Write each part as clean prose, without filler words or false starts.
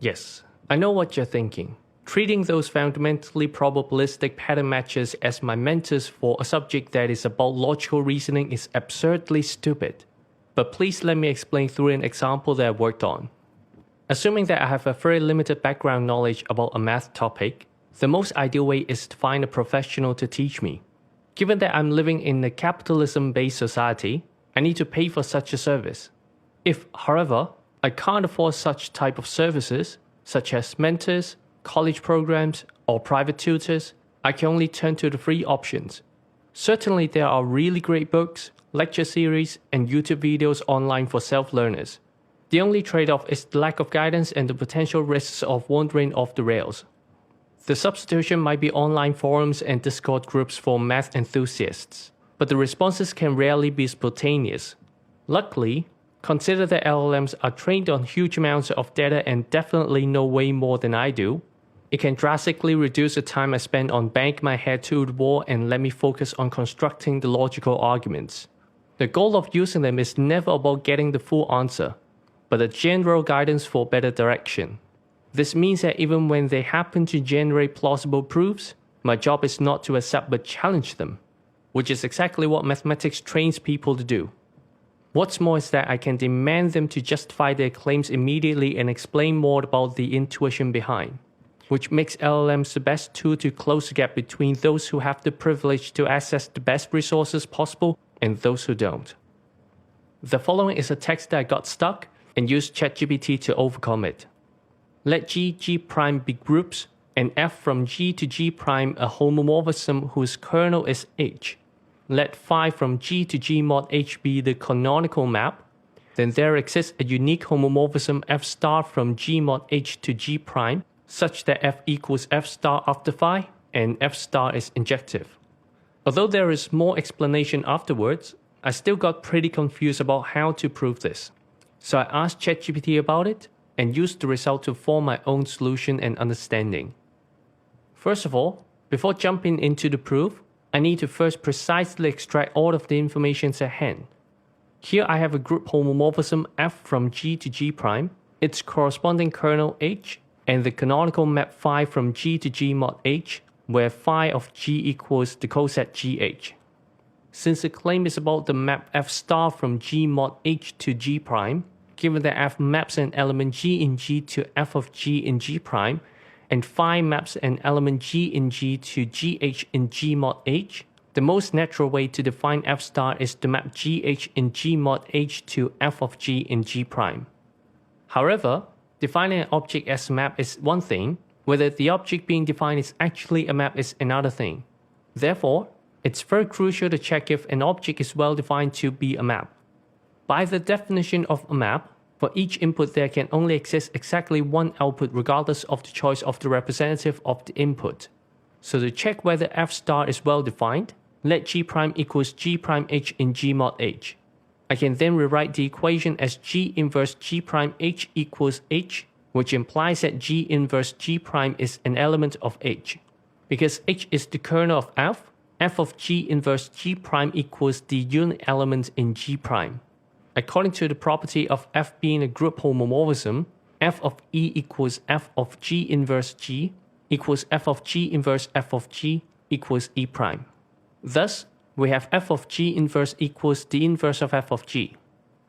Yes, I know what you're thinking. Treating those fundamentally probabilistic pattern matches as my mentors for a subject that is about logical reasoning is absurdly stupid. But please let me explain through an example that I worked on. Assuming that I have a very limited background knowledge about a math topic, the most ideal way is to find a professional to teach me. Given that I'm living in a capitalism-based society, I need to pay for such a service. If, however, I can't afford such type of services, such as mentors, college programs, or private tutors, I can only turn to the free options. Certainly there are really great books, lecture series, and YouTube videos online for self-learners. The only trade-off is the lack of guidance and the potential risks of wandering off the rails. The substitution might be online forums and Discord groups for math enthusiasts, but the responses can rarely be spontaneous. Luckily, consider that LLMs are trained on huge amounts of data and definitely know way more than I do. It can drastically reduce the time I spend on banging my head to the wall and let me focus on constructing the logical arguments. The goal of using them is never about getting the full answer, but a general guidance for better direction. This means that even when they happen to generate plausible proofs, my job is not to accept but challenge them, which is exactly what mathematics trains people to do. What's more is that I can demand them to justify their claims immediately and explain more about the intuition behind, which makes LLMs the best tool to close the gap between those who have the privilege to access the best resources possible and those who don't. The following is a text that got stuck and used ChatGPT to overcome it. Let G, G prime be groups, and F from G to G prime a homomorphism whose kernel is H. Let phi from G to G mod H be the canonical map. Then there exists a unique homomorphism F star from G mod H to G prime, such that F equals F star after phi, and F star is injective. Although there is more explanation afterwards, I still got pretty confused about how to prove this. So I asked ChatGPT about it, and used the result to form my own solution and understanding. First of all, before jumping into the proof, I need to first precisely extract all of the information at hand. Here I have a group homomorphism F from G to G prime, its corresponding kernel H, and the canonical map phi from G to G mod H, where phi of G equals the coset GH. Since the claim is about the map F star from G mod H to G prime, given that F maps an element G in G to F of G in G prime, and phi maps an element G in G to GH in G mod H, the most natural way to define F star is to map GH in G mod H to F of G in G prime. However, defining an object as a map is one thing, whether the object being defined is actually a map is another thing. Therefore, it's very crucial to check if an object is well defined to be a map. By the definition of a map, for each input there can only exist exactly one output regardless of the choice of the representative of the input. So to check whether F star is well defined, let G prime equals G prime H in G mod H. I can then rewrite the equation as G inverse G prime H equals H, which implies that G inverse G prime is an element of H. Because H is the kernel of F, F of G inverse G prime equals the unit element in G prime. According to the property of F being a group homomorphism, F of E equals F of G inverse G equals F of G inverse F of G equals E prime. Thus, we have F of G inverse equals the inverse of F of G.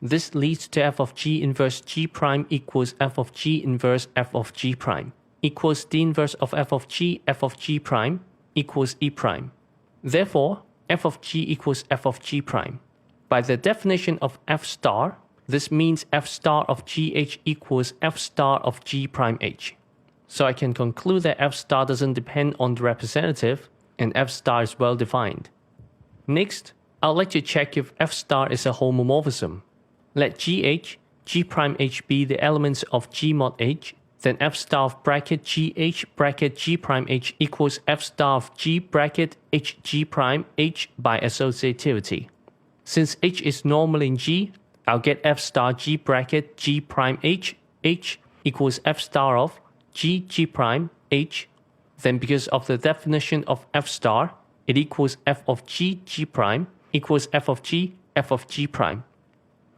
This leads to F of G inverse G prime equals F of G inverse F of G prime equals the inverse of F of G prime equals E prime. Therefore, F of G equals F of G prime. By the definition of F star, this means F star of GH equals F star of G prime H. So I can conclude that F star doesn't depend on the representative, and F star is well defined. Next, I'd like to check if F star is a homomorphism. Let GH, G prime H be the elements of G mod H, then F star of bracket GH bracket G prime H equals F star of G bracket H G prime H by associativity. Since H is normally in G, I'll get F star G bracket G prime H equals F star of G G prime H. Then because of the definition of F star, it equals F of G G prime equals F of G prime.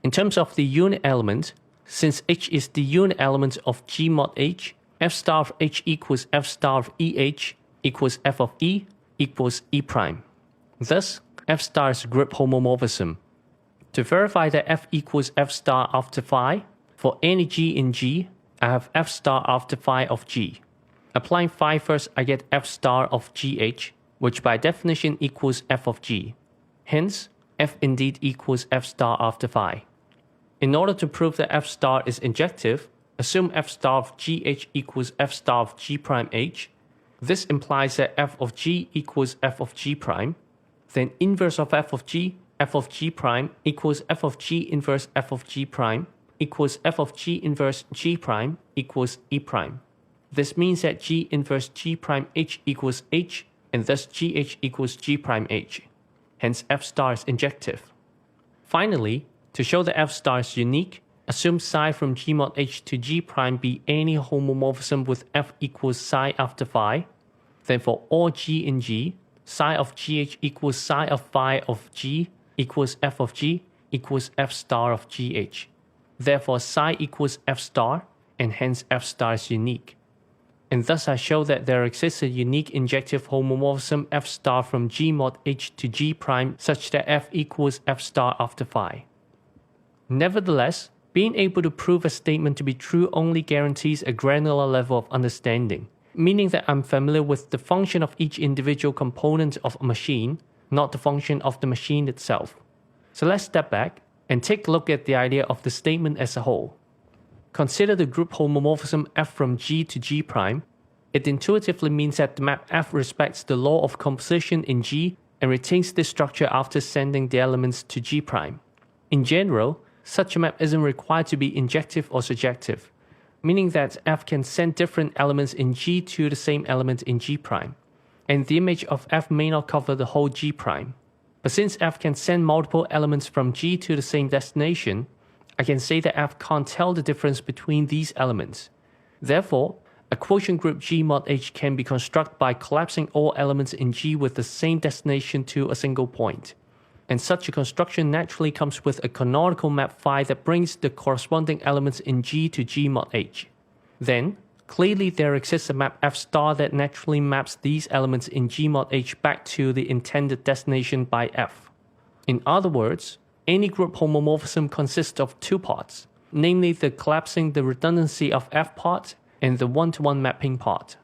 In terms of the unit element, Since h is the unit element of G mod h, f star of h equals f star of eh equals f of e equals e prime. Thus, f star is a group homomorphism. To verify that f equals f star after phi, for any g in G, I have f star after phi of G. Applying phi first, I get f star of gh, which by definition equals f of G. Hence, f indeed equals f star after phi. In order to prove that f star is injective, assume f star of gh equals f star of g prime h. This implies that f of g equals f of g prime. Then inverse of f of g prime equals f of g inverse f of g prime equals f of g inverse g prime equals e prime. This means that g inverse g prime h equals h, and thus gh equals g prime h. Hence f star is injective. Finally, to show that f star is unique, assume psi from G mod h to G prime be any homomorphism with f equals psi after phi. Then for all G in G, psi of gh equals psi of phi of G equals f of G equals f star of gh. Therefore psi equals f star, and hence f star is unique. And thus I show that there exists a unique injective homomorphism f star from G mod h to G prime such that f equals f star after phi. Nevertheless, being able to prove a statement to be true only guarantees a granular level of understanding, meaning that I'm familiar with the function of each individual component of a machine, not the function of the machine itself. So let's step back and take a look at the idea of the statement as a whole. Consider the group homomorphism f from G to G prime. It intuitively means that the map f respects the law of composition in G and retains this structure after sending the elements to G prime. In general, such a map isn't required to be injective or surjective, meaning that f can send different elements in G to the same element in G prime, and the image of f may not cover the whole G prime. But since f can send multiple elements from G to the same destination, I can say that f can't tell the difference between these elements. Therefore, a quotient group G mod h can be constructed by collapsing all elements in G with the same destination to a single point. And such a construction naturally comes with a canonical map phi that brings the corresponding elements in G to G mod h. Then, clearly there exists a map f star that naturally maps these elements in G mod h back to the intended destination by f. In other words, any group homomorphism consists of two parts, namely the collapsing the redundancy of f part and the one-to-one mapping part.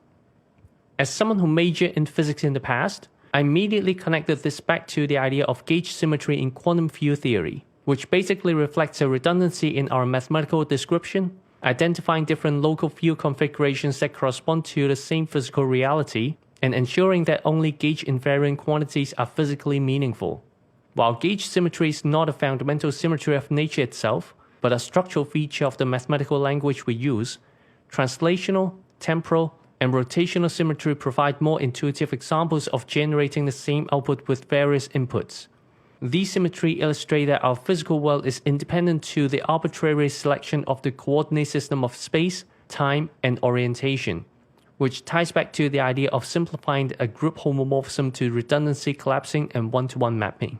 As someone who majored in physics in the past, I immediately connected this back to the idea of gauge symmetry in quantum field theory, which basically reflects a redundancy in our mathematical description, identifying different local field configurations that correspond to the same physical reality, and ensuring that only gauge invariant quantities are physically meaningful. While gauge symmetry is not a fundamental symmetry of nature itself, but a structural feature of the mathematical language we use, translational, temporal, and rotational symmetry provide more intuitive examples of generating the same output with various inputs. These symmetry illustrate that our physical world is independent to the arbitrary selection of the coordinate system of space, time, and orientation, which ties back to the idea of simplifying a group homomorphism to redundancy collapsing and one-to-one mapping.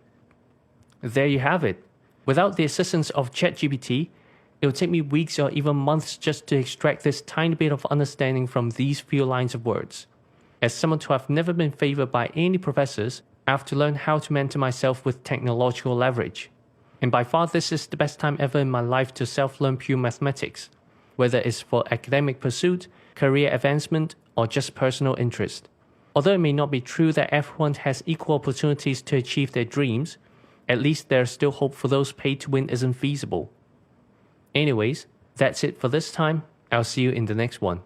There you have it. Without the assistance of ChatGPT, it would take me weeks or even months just to extract this tiny bit of understanding from these few lines of words. As someone who have never been favored by any professors, I have to learn how to mentor myself with technological leverage. And by far this is the best time ever in my life to self-learn pure mathematics, whether it's for academic pursuit, career advancement, or just personal interest. Although it may not be true that everyone has equal opportunities to achieve their dreams, at least there's still hope for those paid to win isn't feasible. Anyways, that's it for this time. I'll see you in the next one.